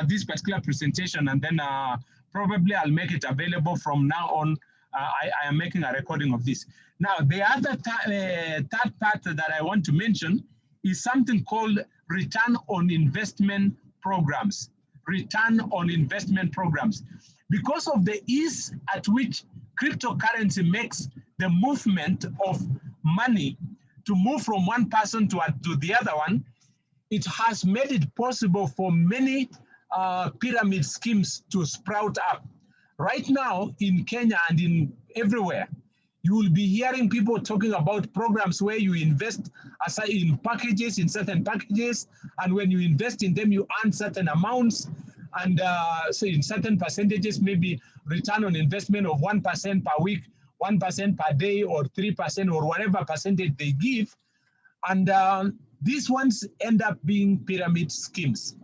this particular presentation, and then probably I'll make it available from now on. I am making a recording of this. Now, the other third part that I want to mention is something called return on investment programs. Return on investment programs. Because of the ease at which cryptocurrency makes the movement of money to move from one person to the other one, it has made it possible for many pyramid schemes to sprout up. Right now in Kenya and in everywhere, you will be hearing people talking about programs where you invest in packages, in certain packages, and when you invest in them, you earn certain amounts, and so in certain percentages, maybe return on investment of 1% per week, 1% per day, or 3%, or whatever percentage they give. And these ones end up being pyramid schemes.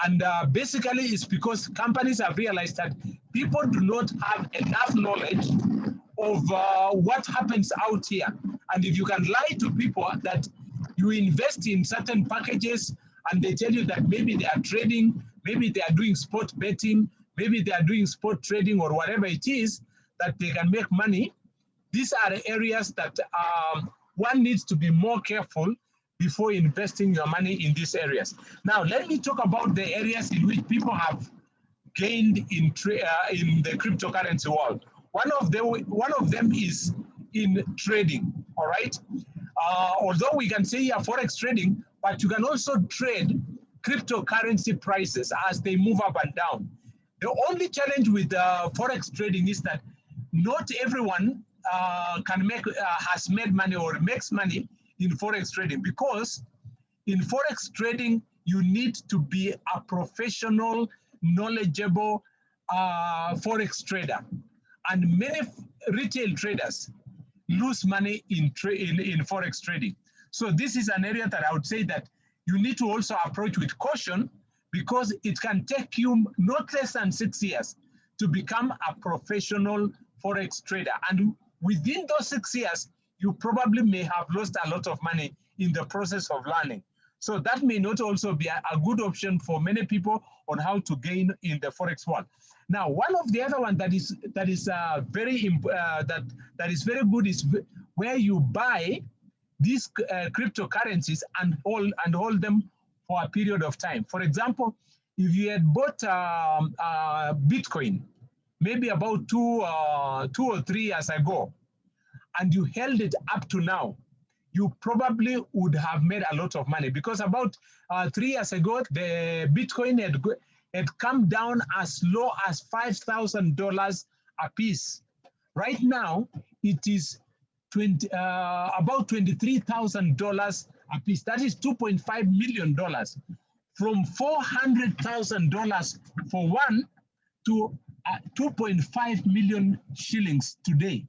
And basically, it's because companies have realized that people do not have enough knowledge of what happens out here. And if you can lie to people that you invest in certain packages and they tell you that maybe they are trading, maybe they are doing sport betting, maybe they are doing sport trading or whatever it is, that they can make money, these are areas that one needs to be more careful before investing your money in these areas. Now, let me talk about the areas in which people have gained in the cryptocurrency world. One of them is in trading, all right? Although we can say here forex trading, but you can also trade cryptocurrency prices as they move up and down. The only challenge with forex trading is that not everyone has made money or makes money in forex trading, because in forex trading you need to be a professional, knowledgeable forex trader, and many retail traders lose money in forex trading. So this is an area that I would say that you need to also approach with caution, because it can take you not less than 6 years to become a professional forex trader, and within those 6 years you probably may have lost a lot of money in the process of learning. So that may not also be a good option for many people on how to gain in the forex world. Now, one of the other one that is very good is where you buy these cryptocurrencies and hold them for a period of time. For example, if you had bought Bitcoin maybe about two or 3 years ago, and you held it up to now, you probably would have made a lot of money, because about 3 years ago, the Bitcoin had come down as low as $5,000 a piece. Right now, it is about $23,000 a piece. That is $2.5 million, from $400,000 for one to 2.5 million shillings today.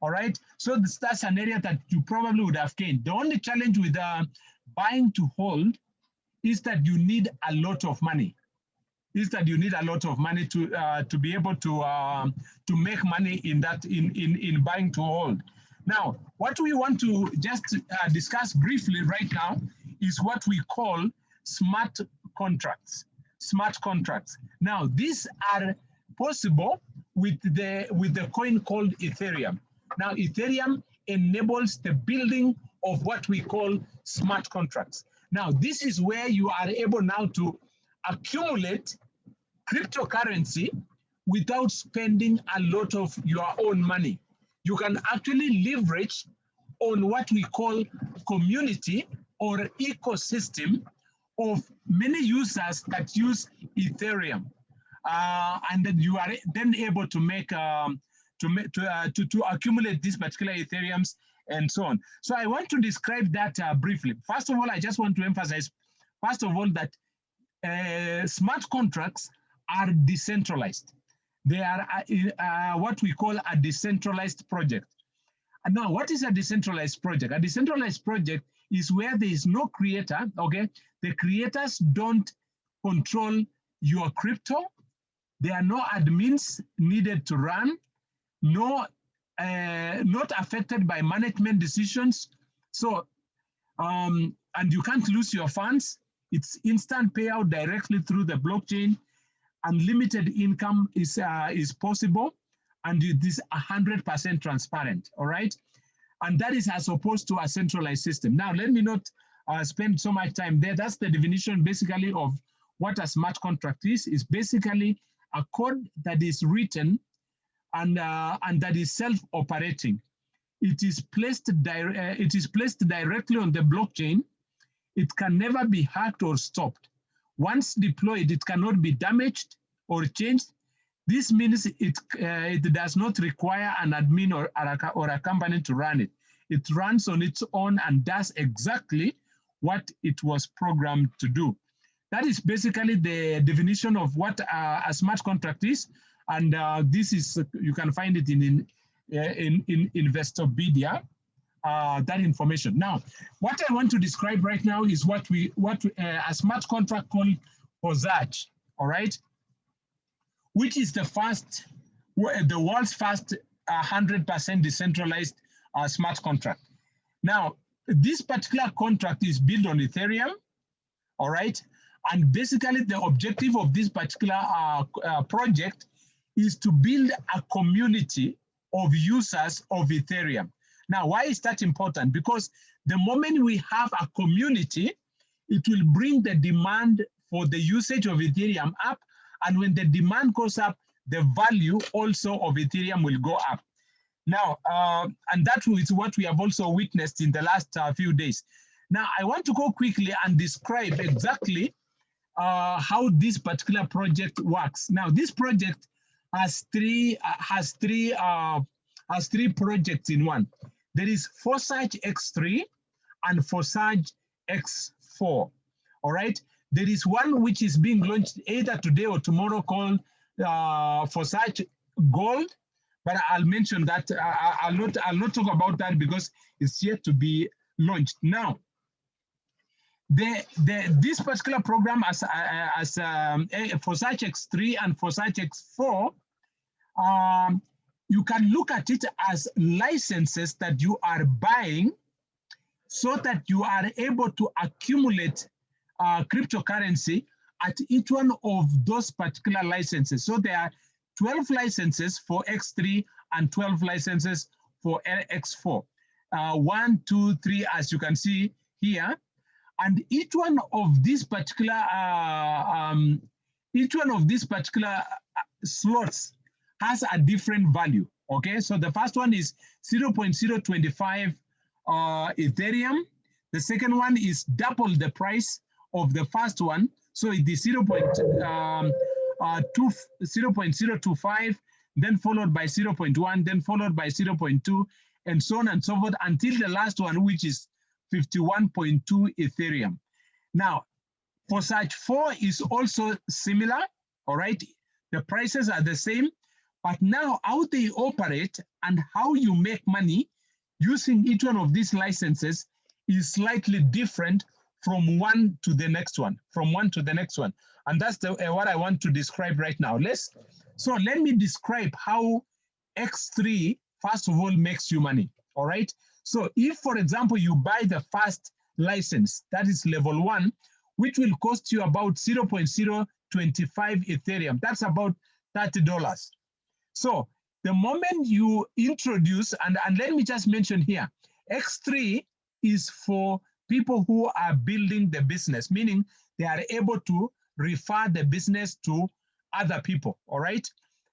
All right, so that's an area that you probably would have gained. The only challenge with buying to hold is that you need a lot of money. To be able to make money in buying to hold. Now, what we want to just discuss briefly right now is what we call smart contracts. Smart contracts. Now, these are possible with the coin called Ethereum. Now, Ethereum enables the building of what we call smart contracts. Now, this is where you are able now to accumulate cryptocurrency without spending a lot of your own money. You can actually leverage on what we call community or accosystem of many users that use Ethereum, and then you are then able to make to accumulate these particular Ethereums and so on. So I want to describe that briefly. First of all, I just want to emphasize, first of all, that smart contracts are decentralized. They are what we call a decentralized project. And now, what is a decentralized project? A decentralized project is where there is no creator, okay? The creators don't control your crypto. There are no admins needed to run, not affected by management decisions. So, and you can't lose your funds. It's instant payout directly through the blockchain. Unlimited income is possible, and it is 100% transparent, all right? And that is as opposed to a centralized system. Now, let me not spend so much time there. That's the definition basically of what a smart contract is. It's basically a code that is written and that is self-operating. It is placed directly on the blockchain. It can never be hacked or stopped. Once deployed, it cannot be damaged or changed. This means it does not require an admin or a company to run it. It runs on its own and does exactly what it was programmed to do. That is basically the definition of what a smart contract is. And this is, you can find it in Investopedia, that information. Now, what I want to describe right now is what a smart contract called Posage, all right? Which is the world's first 100% decentralized smart contract. Now, this particular contract is built on Ethereum, all right? And basically the objective of this particular project is to build a community of users of Ethereum. Now, why is that important? Because the moment we have a community, it will bring the demand for the usage of Ethereum up. And when the demand goes up, the value also of Ethereum will go up. Now, and that is what we have also witnessed in the last few days. Now, I want to go quickly and describe exactly how this particular project works. Now, this project has three projects in one. There is Forsage X3 and Forsage X4. All right. There is one which is being launched either today or tomorrow called Forsage Gold, but I'll mention that. I'll not talk about that because it's yet to be launched. Now, this particular program as Forsage X3 and Forsage X4, you can look at it as licenses that you are buying so that you are able to accumulate cryptocurrency at each one of those particular licenses. So there are 12 licenses for X3 and 12 licenses for X4. 1, 2, 3, as you can see here. And each one of these particular slots has a different value. Okay, so the first one is 0.025 Ethereum. The second one is double the price of the first one. So it is 0.025, then followed by 0.1, then followed by 0.2, and so on and so forth until the last one, which is 51.2 Ethereum. Now, Forsage 4 is also similar, all right? The prices are the same, but now how they operate and how you make money using each one of these licenses is slightly different from one to the next one, And that's what I want to describe right now. So let me describe how X3, first of all, makes you money, all right? So if, for example, you buy the first license, that is level 1, which will cost you about 0.025 Ethereum. That's about $30. So the moment you introduce, and let me just mention here, X3 is for people who are building the business, meaning they are able to refer the business to other people, all right?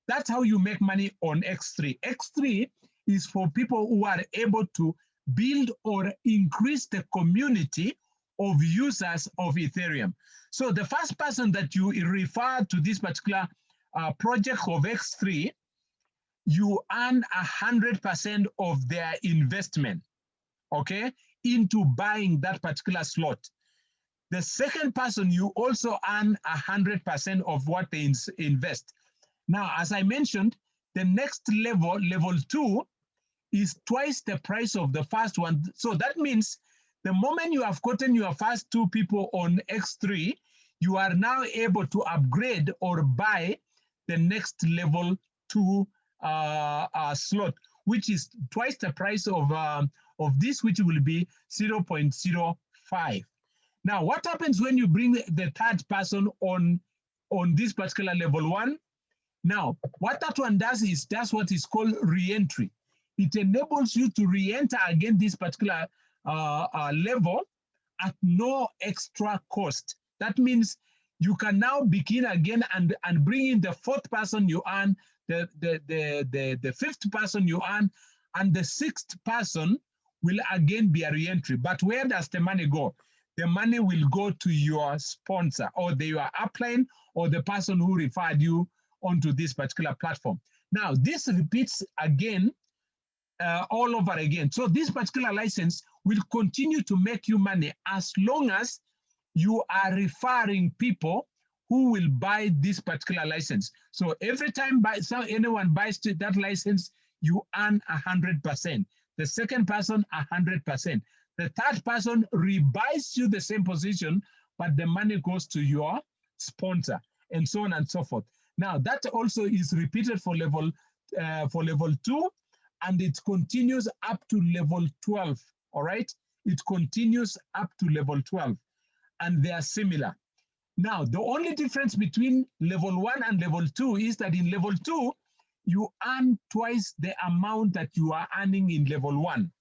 That's how you make money on X3. X3 is for people who are able to build or increase the community of users of Ethereum. So the first person that you refer to this particular project of X3, you earn 100% of their investment, okay, into buying that particular slot. The second person, you also earn 100% of what they invest. Now, as I mentioned, the next level, level 2, is twice the price of the first one. So that means the moment you have gotten your first 2 people on X3, you are now able to upgrade or buy the next level 2 slot, which is twice the price of this, which will be 0.05. Now, what happens when you bring the third person on this particular level 1? Now, what that one does is that's what is called re-entry. It enables you to re-enter again this particular level at no extra cost. That means you can now begin again and bring in the fourth person you earn, the fifth person you earn, and the sixth person will again be a re-entry. But where does the money go? The money will go to your sponsor or your upline or the person who referred you onto this particular platform. Now, this repeats again all over again. So this particular license will continue to make you money as long as you are referring people who will buy this particular license. So every time anyone buys that license, you earn 100%. The second person, 100%. The third person rebuys you the same position, but the money goes to your sponsor, and so on and so forth. Now, that also is repeated for level 2, and it continues up to level 12, all right? It continues up to level 12, and they are similar. Now, the only difference between level 1 and level 2 is that in level 2, you earn twice the amount that you are earning in level 1.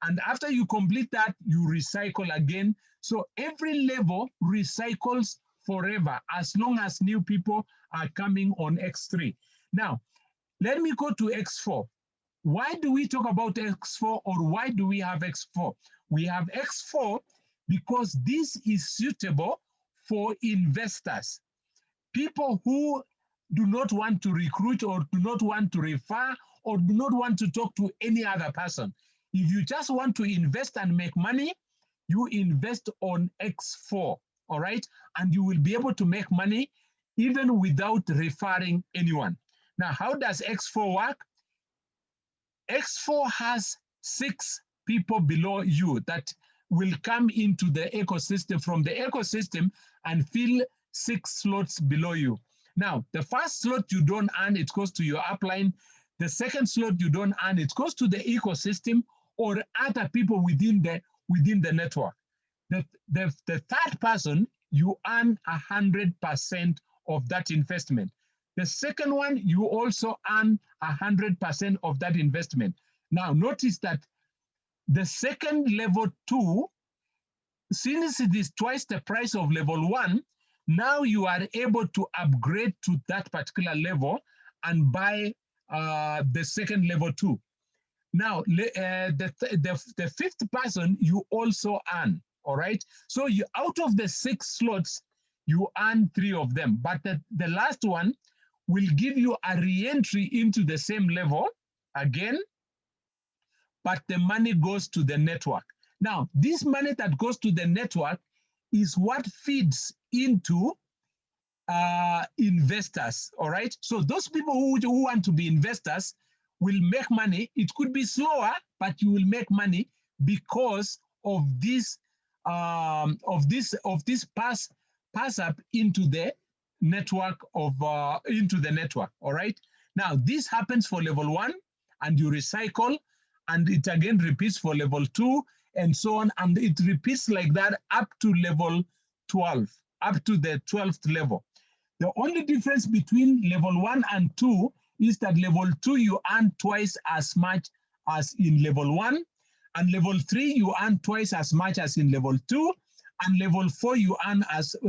And after you complete that, you recycle again. So every level recycles forever as long as new people are coming on X3. Now, let me go to X4. Why do we talk about X4, or why do we have X4? We have X4 because this is suitable for investors, people who do not want to recruit or do not want to refer or do not want to talk to any other person. If you just want to invest and make money, you invest on X4, all right? And you will be able to make money even without referring anyone. Now, how does X4 work? X4 has 6 people below you that will come into the ecosystem from the ecosystem and fill 6 slots below you. Now, the first slot you don't earn, it goes to your upline. The second slot you don't earn, it goes to the ecosystem or other people within the network. The third person, you earn 100% of that investment. The second one, you also earn 100% of that investment. Now, notice that the second level 2, since it is twice the price of level 1, now you are able to upgrade to that particular level and buy the second level 2. Now, the fifth person, you also earn, all right? So you, out of the 6 slots, you earn 3 of them. But the last one will give you a re-entry into the same level again, but the money goes to the network. Now, this money that goes to the network is what feeds into investors, all right? So those people who want to be investors will make money. It could be slower, but you will make money because of this pass up into the network into the network. All right. Now this happens for level 1, and you recycle, and it again repeats for level 2, and so on, and it repeats like that up to level 12, up to the 12th level. The only difference between level 1 and 2 is that level 2 you earn twice as much as in level 1, and level 3 you earn twice as much as in level 2, and level 4 you earn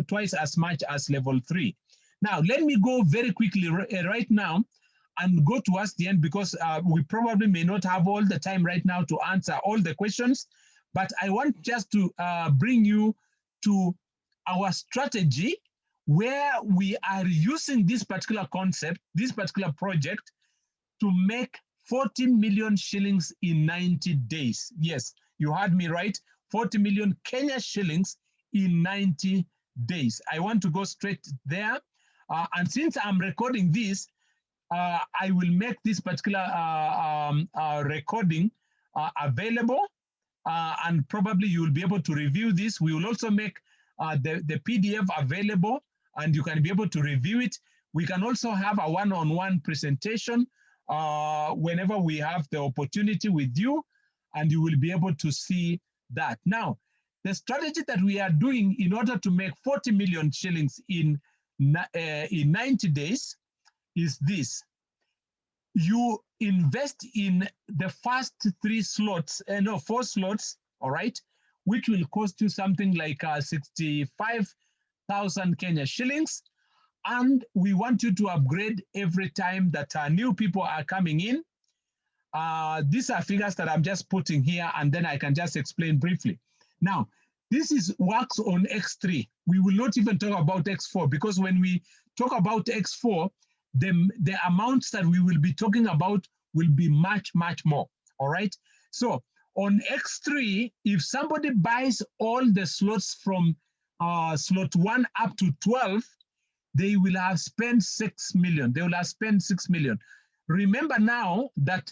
twice as much as level 3. Now let me go very quickly right now and go towards the end, because we probably may not have all the time right now to answer all the questions, but I want just to bring you to our strategy where we are using this particular concept, this particular project, to make 40 million shillings in 90 days. Yes, you heard me right, 40 million Kenya shillings in 90 days. I want to go straight there. And since I'm recording this, I will make this particular recording available, and probably you will be able to review this. We will also make the PDF available, and you can be able to review it. We can also have a one-on-one presentation whenever we have the opportunity with you, and you will be able to see that. Now, the strategy that we are doing in order to make 40 million shillings in 90 days is this. You invest in the first 4 slots, all right, which will cost you something like 65,000 Kenya shillings. And we want you to upgrade every time that new people are coming in. These are figures that I'm just putting here, and then I can just explain briefly. Now, this works on X3. We will not even talk about X4, because when we talk about X4, the amounts that we will be talking about will be much, much more, all right? So on X3, if somebody buys all the slots from slot 1 up to 12, they will have spent 6 million. They will have spent 6 million. Remember now that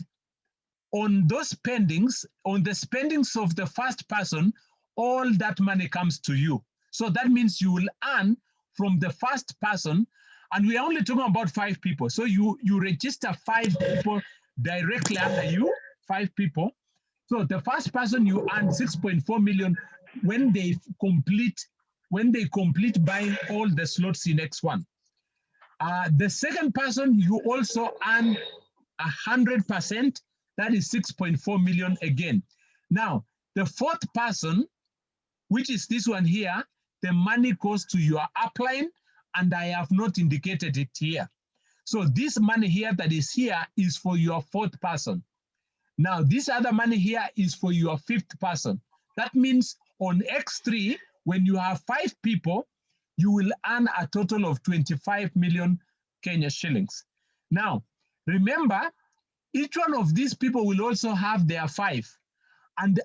on those spendings, on the spendings of the first person, all that money comes to you. So that means you will earn from the first person, and we are only talking about 5 people. So you register 5 people directly under you, 5 people. So the first person, you earn 6.4 million when they complete buying all the slots in X1. The second person, you also earn 100%, that is 6.4 million again. Now, the fourth person, which is this one here, the money goes to your upline, and I have not indicated it here. So this money here that is here is for your fourth person. Now, this other money here is for your fifth person. That means on X3, when you have 5 people, you will earn a total of 25 million Kenya shillings. Now, remember, each one of these people will also have their 5. And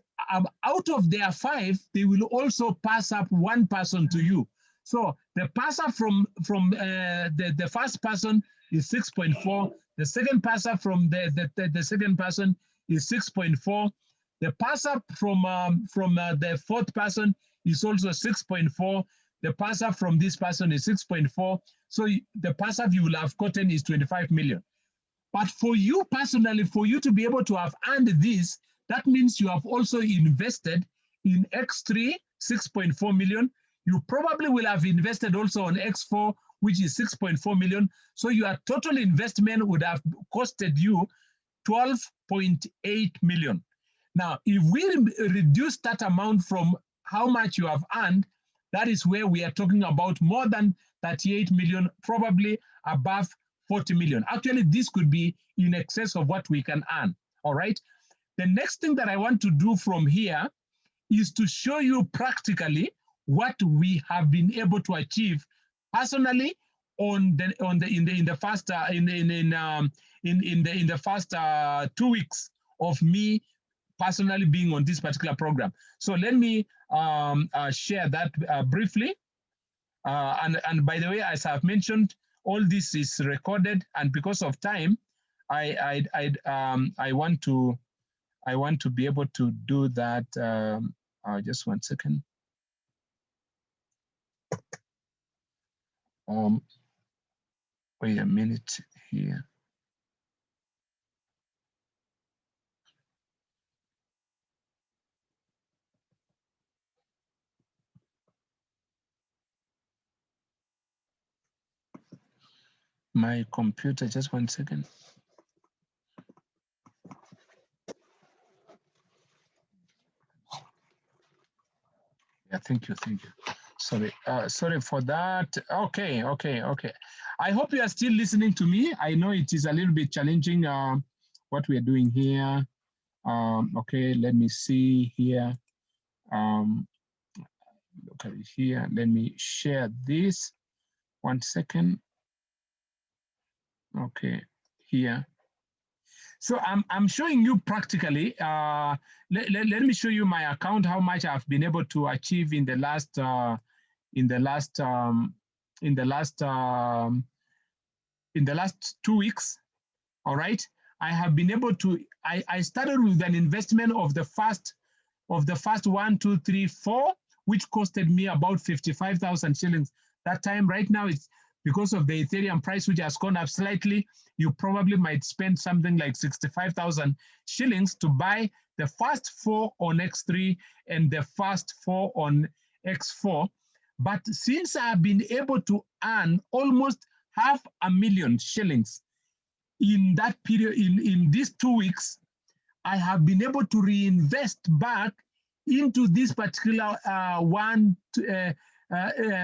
out of their 5, they will also pass up 1 person to you. So the pass up from the first person is 6.4. The second pass up from the second person is 6.4. The pass up from the fourth person is also 6.4. The pass up from this person is 6.4. So the pass up you will have gotten is 25 million. But for you personally, for you to be able to have earned this, that means you have also invested in X3, 6.4 million. You probably will have invested also on X4, which is 6.4 million. So your total investment would have costed you 12.8 million. Now, if we reduce that amount from how much you have earned, that is where we are talking about more than 38 million, probably above 40 million. Actually, this could be in excess of what we can earn, all right? The next thing that I want to do from here is to show you practically what we have been able to achieve personally in the first 2 weeks of me personally being on this particular program. So let me share that briefly. And by the way, as I've mentioned, all this is recorded, and because of time, I want to be able to do that. Just 1 second. Wait a minute here. My computer, just 1 second. Yeah, thank you. Sorry, sorry for that. Okay. I hope you are still listening to me. I know it is a little bit challenging what we are doing here. Okay, let me see here. Look at it here. Let me share this. 1 second. Okay, here. So I'm showing you practically. Let me show you my account, how much I've been able to achieve in the last 2 weeks. All right, I have been able to. I started with an investment of the first 1, 2, 3, 4, which costed me about 55,000 shillings that time. Right now, because of the Ethereum price, which has gone up slightly, you probably might spend something like 65,000 shillings to buy the first 4 on X3 and the first 4 on X4. But since I've been able to earn almost 500,000 shillings in that period, in these 2 weeks, I have been able to reinvest back into this particular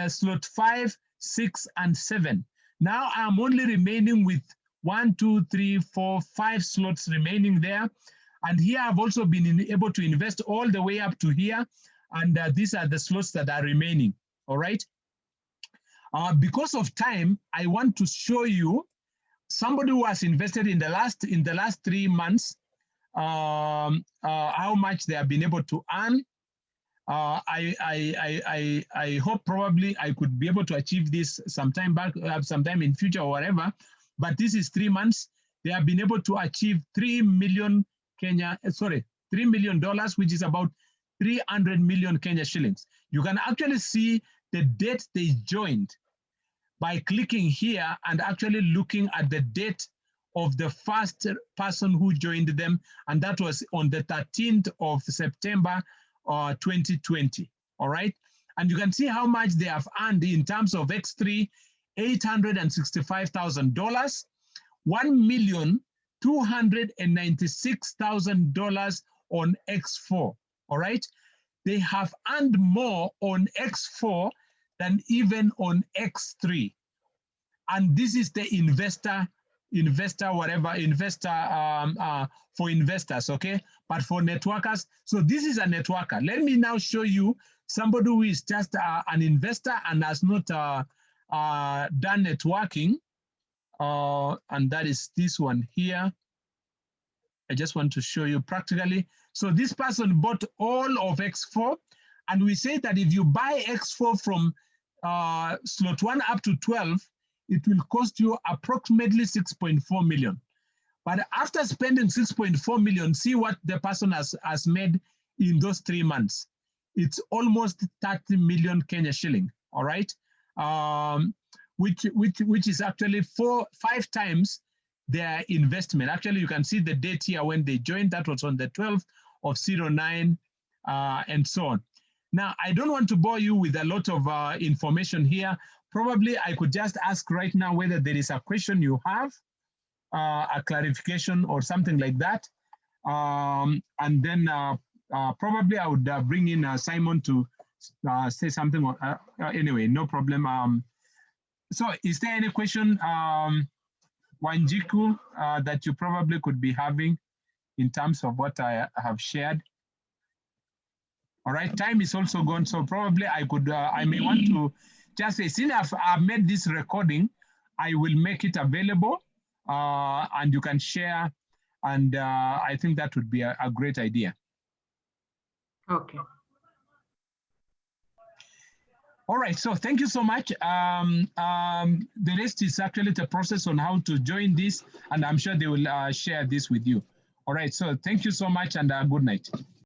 slot 5, 6, and 7. Now I'm only remaining with 1, 2, 3, 4, 5 slots remaining there. And here I've also been able to invest all the way up to here. And these are the slots that are remaining. All right. Because of time, I want to show you somebody who has invested in the last 3 months, how much they have been able to earn. I hope probably I could be able to achieve this sometime in future or whatever. But this is 3 months. They have been able to achieve $3 million, which is about 300 million Kenya shillings. You can actually see the date they joined by clicking here and actually looking at the date of the first person who joined them, and that was on the 13th of September 2020. All right, and you can see how much they have earned in terms of X3, $865,000, $1,296,000 on X4. All right, they have earned more on X4 than even on X3, and this is the investor for investors, okay? But for networkers, so this is a networker. Let me now show you somebody who is just an investor and has not done networking, and that is this one here. I just want to show you practically. So this person bought all of X4, and we say that if you buy X4 from slot 1 up to 12, it will cost you approximately 6.4 million. But after spending 6.4 million, see what the person has made in those 3 months. It's almost 30 million Kenya shilling, all right? Which is actually 5 times their investment. Actually, you can see the date here when they joined. That was on the 12th of 09, and so on. Now, I don't want to bore you with a lot of information here. Probably I could just ask right now whether there is a question you have, a clarification or something like that. And then probably I would bring in Simon to say something. Anyway, no problem. So is there any question, Wanjiku, that you probably could be having in terms of what I have shared? All right, time is also gone, so probably I could, I may want to just say, since I've made this recording, I will make it available, and you can share, and I think that would be a great idea. Okay. All right, so thank you so much. The rest is actually the process on how to join this, and I'm sure they will share this with you. All right, so thank you so much, and good night.